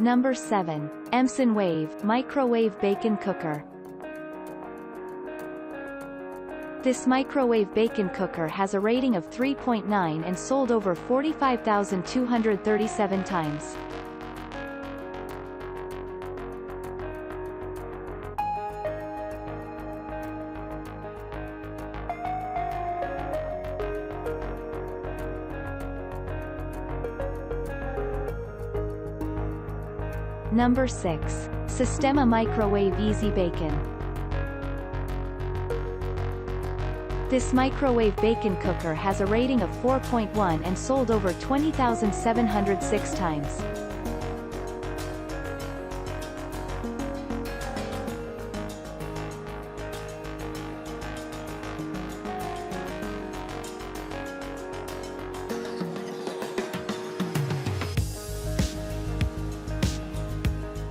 Number 7. Emson Wave Microwave Bacon Cooker. This microwave bacon cooker has a rating of 3.9 and sold over 45,237 times. Number 6. Sistema Microwave Easy Bacon. This microwave bacon cooker has a rating of 4.1 and sold over 20,706 times.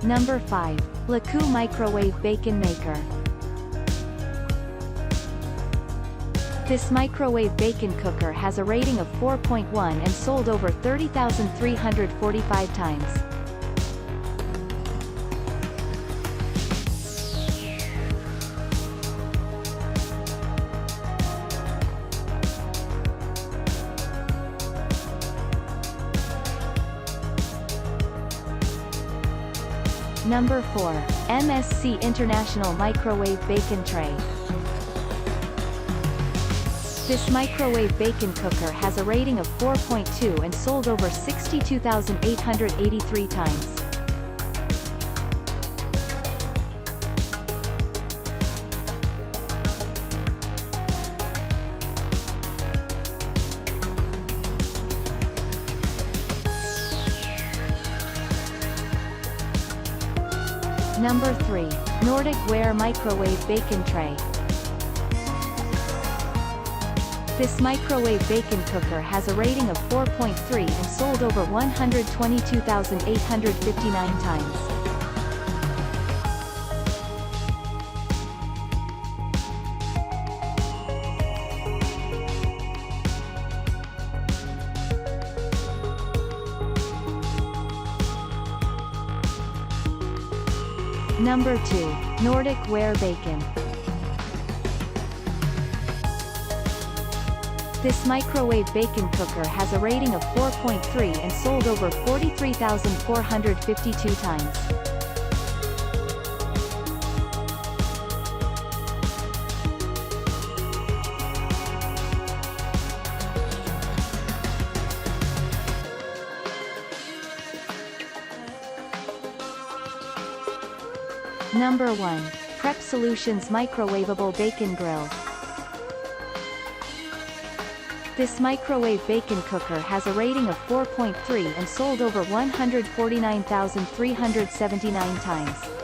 Number 5. Laku Microwave Bacon Maker. This microwave bacon cooker has a rating of 4.1 and sold over 30,345 times. Number 4. MSC International Microwave Bacon Tray. This microwave bacon cooker has a rating of 4.2 and sold over 62,883 times. Number 3. Nordic Ware Microwave Bacon Tray. This microwave bacon cooker has a rating of 4.3 and sold over 122,859 times. Number 2. Nordic Ware Bacon. This microwave bacon cooker has a rating of 4.3 and sold over 43,452 times. Number 1. Prep Solutions Microwavable Bacon Grill. This microwave bacon cooker has a rating of 4.3 and sold over 149,379 times.